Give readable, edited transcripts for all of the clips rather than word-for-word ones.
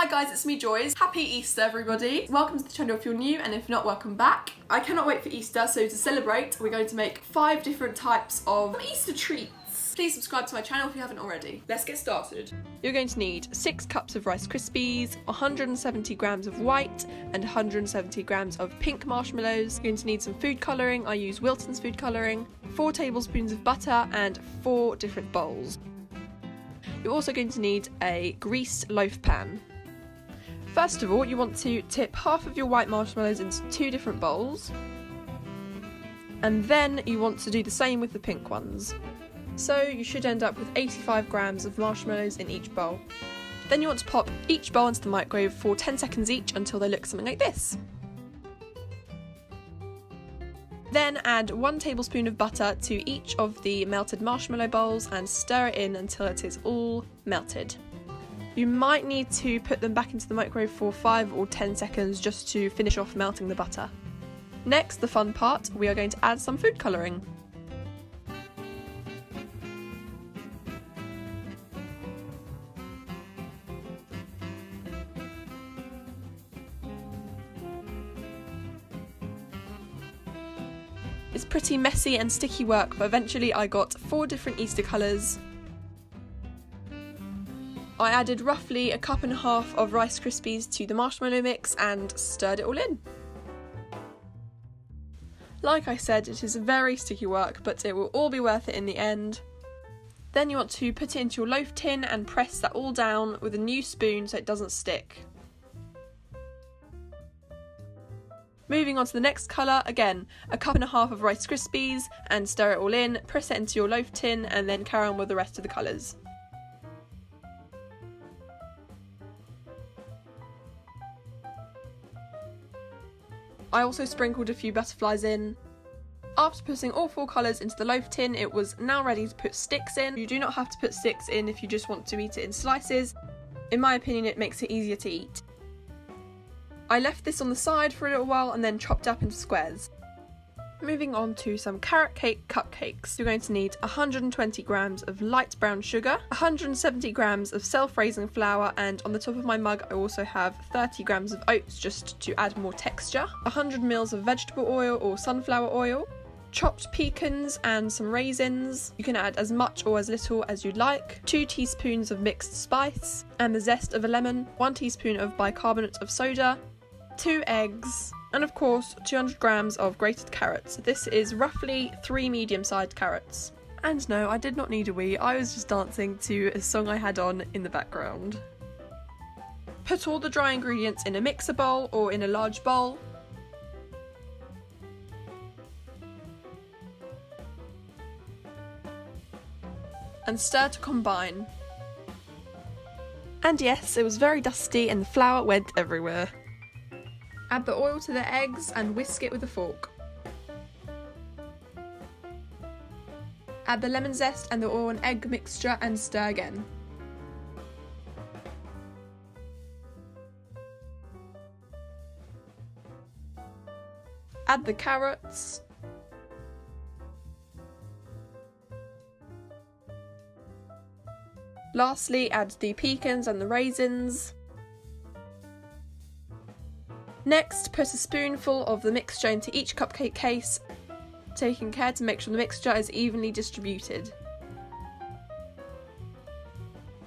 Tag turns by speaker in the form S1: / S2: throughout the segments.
S1: Hi guys, it's me Joyz. Happy Easter everybody. Welcome to the channel if you're new, and if not, welcome back. I cannot wait for Easter, so to celebrate we're going to make 5 different types of Easter treats. Please subscribe to my channel if you haven't already. Let's get started. You're going to need 6 cups of Rice Krispies, 170 grams of white and 170 grams of pink marshmallows. You're going to need some food colouring. I use Wilton's food colouring, 4 tablespoons of butter and 4 different bowls. You're also going to need a greased loaf pan. First of all, you want to tip half of your white marshmallows into 2 different bowls, and then you want to do the same with the pink ones. So you should end up with 85 grams of marshmallows in each bowl. Then you want to pop each bowl into the microwave for 10 seconds each until they look something like this. Then add 1 tablespoon of butter to each of the melted marshmallow bowls and stir it in until it is all melted. You might need to put them back into the microwave for 5 or 10 seconds just to finish off melting the butter. Next, the fun part, we are going to add some food colouring. It's pretty messy and sticky work, but eventually I got 4 different Easter colours. I added roughly 1.5 cups of Rice Krispies to the marshmallow mix and stirred it all in. Like I said, it is very sticky work, but it will all be worth it in the end. Then you want to put it into your loaf tin and press that all down with a new spoon so it doesn't stick. Moving on to the next colour, again, 1.5 cups of Rice Krispies and stir it all in, press it into your loaf tin and then carry on with the rest of the colours. I also sprinkled a few butterflies in. After putting all 4 colours into the loaf tin, it was now ready to put sticks in. You do not have to put sticks in if you just want to eat it in slices. In my opinion, it makes it easier to eat. I left this on the side for a little while and then chopped up into squares. Moving on to some carrot cake cupcakes. You're going to need 120 grams of light brown sugar, 170 grams of self-raising flour, and on the top of my mug I also have 30 grams of oats just to add more texture, 100 ml of vegetable oil or sunflower oil, chopped pecans and some raisins. You can add as much or as little as you'd like, 2 teaspoons of mixed spice, and the zest of a lemon, 1 teaspoon of bicarbonate of soda, 2 eggs, and of course 200 grams of grated carrots. This is roughly 3 medium-sized carrots. And no, I did not need a wee, I was just dancing to a song I had on in the background. Put all the dry ingredients in a mixer bowl or in a large bowl. And stir to combine. And yes, it was very dusty and the flour went everywhere. Add the oil to the eggs and whisk it with a fork. Add the lemon zest and the oil and egg mixture and stir again. Add the carrots. Lastly, add the pecans and the raisins. Next, put a spoonful of the mixture into each cupcake case, taking care to make sure the mixture is evenly distributed.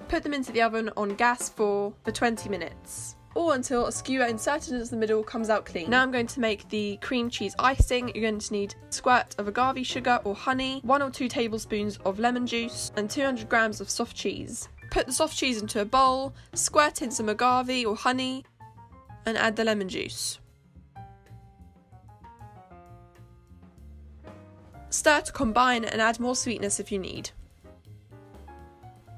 S1: Put them into the oven on gas for 20 minutes, or until a skewer inserted into the middle comes out clean. Now I'm going to make the cream cheese icing. You're going to need a squirt of agave sugar or honey, 1 or 2 tablespoons of lemon juice, and 200 grams of soft cheese. Put the soft cheese into a bowl, squirt in some agave or honey, and add the lemon juice. Stir to combine and add more sweetness if you need.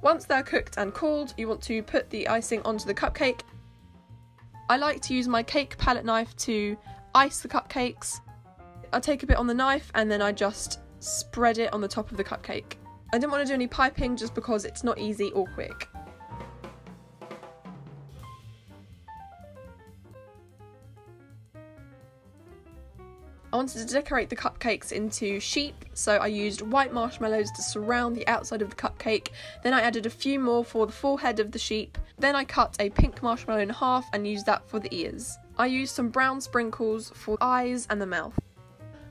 S1: Once they're cooked and cooled, you want to put the icing onto the cupcake. I like to use my cake palette knife to ice the cupcakes. I take a bit on the knife and then I just spread it on the top of the cupcake. I didn't want to do any piping just because it's not easy or quick. I wanted to decorate the cupcakes into sheep, so I used white marshmallows to surround the outside of the cupcake. Then I added a few more for the forehead of the sheep. Then I cut a pink marshmallow in half and used that for the ears. I used some brown sprinkles for the eyes and the mouth.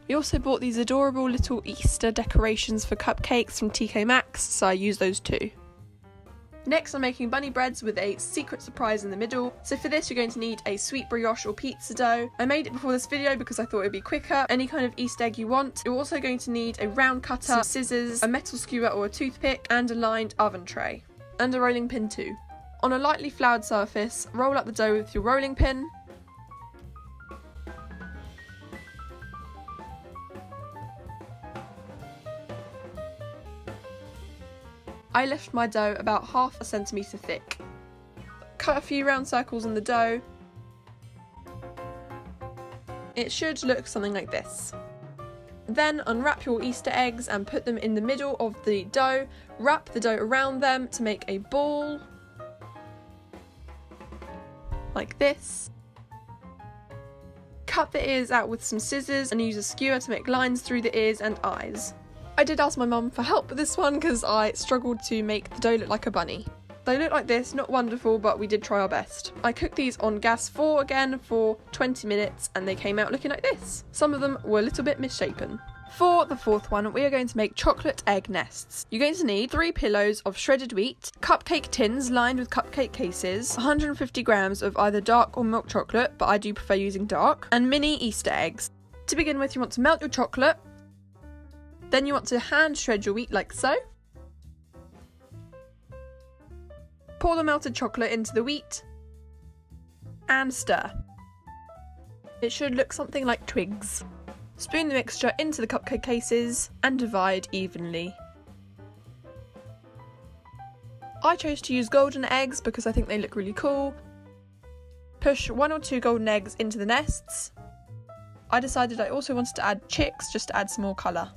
S1: We also bought these adorable little Easter decorations for cupcakes from TK Maxx, so I used those too. Next, I'm making bunny breads with a secret surprise in the middle. So for this, you're going to need a sweet brioche or pizza dough. I made it before this video because I thought it would be quicker. Any kind of Easter egg you want. You're also going to need a round cutter, some scissors, a metal skewer or a toothpick, and a lined oven tray. And a rolling pin too. On a lightly floured surface, roll up the dough with your rolling pin. I left my dough about half a centimetre thick. Cut a few round circles in the dough. It should look something like this. Then unwrap your Easter eggs and put them in the middle of the dough. Wrap the dough around them to make a ball. Like this. Cut the ears out with some scissors and use a skewer to make lines through the ears and eyes. I did ask my mum for help with this one because I struggled to make the dough look like a bunny. They look like this, not wonderful, but we did try our best. I cooked these on gas 4 again for 20 minutes and they came out looking like this. Some of them were a little bit misshapen. For the fourth one, we are going to make chocolate egg nests. You're going to need 3 pillows of shredded wheat, cupcake tins lined with cupcake cases, 150 grams of either dark or milk chocolate, but I do prefer using dark, and mini Easter eggs. To begin with, you want to melt your chocolate. Then you want to hand shred your wheat like so. Pour the melted chocolate into the wheat and stir. It should look something like twigs. Spoon the mixture into the cupcake cases and divide evenly. I chose to use golden eggs because I think they look really cool. Push 1 or 2 golden eggs into the nests. I decided I also wanted to add chicks just to add some more colour.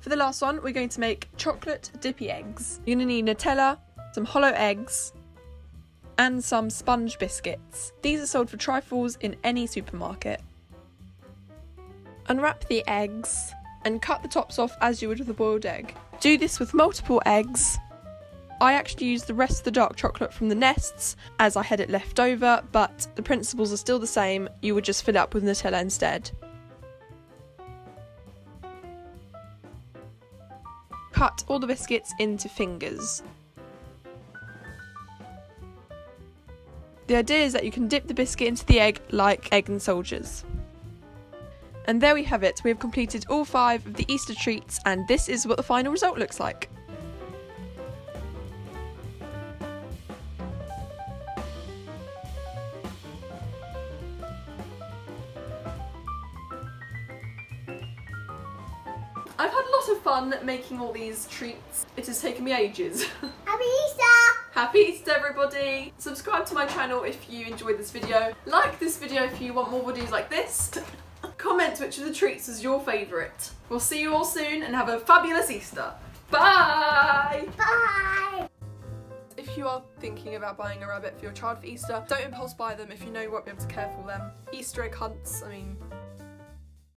S1: For the last one, we're going to make chocolate dippy eggs. You're going to need Nutella, some hollow eggs, and some sponge biscuits. These are sold for trifles in any supermarket. Unwrap the eggs and cut the tops off as you would with a boiled egg. Do this with multiple eggs. I actually used the rest of the dark chocolate from the nests as I had it left over, but the principles are still the same. You would just fill it up with Nutella instead. Cut all the biscuits into fingers. The idea is that you can dip the biscuit into the egg like egg and soldiers. And there we have it. We have completed all 5 of the Easter treats and this is what the final result looks like. I've had a lot of fun making all these treats. It has taken me ages.
S2: Happy Easter!
S1: Happy Easter everybody! Subscribe to my channel if you enjoyed this video. Like this video if you want more videos like this. Comment which of the treats was your favourite. We'll see you all soon and have a fabulous Easter. Bye!
S2: Bye!
S1: If you are thinking about buying a rabbit for your child for Easter, don't impulse buy them if you know you won't be able to care for them. Easter egg hunts, I mean...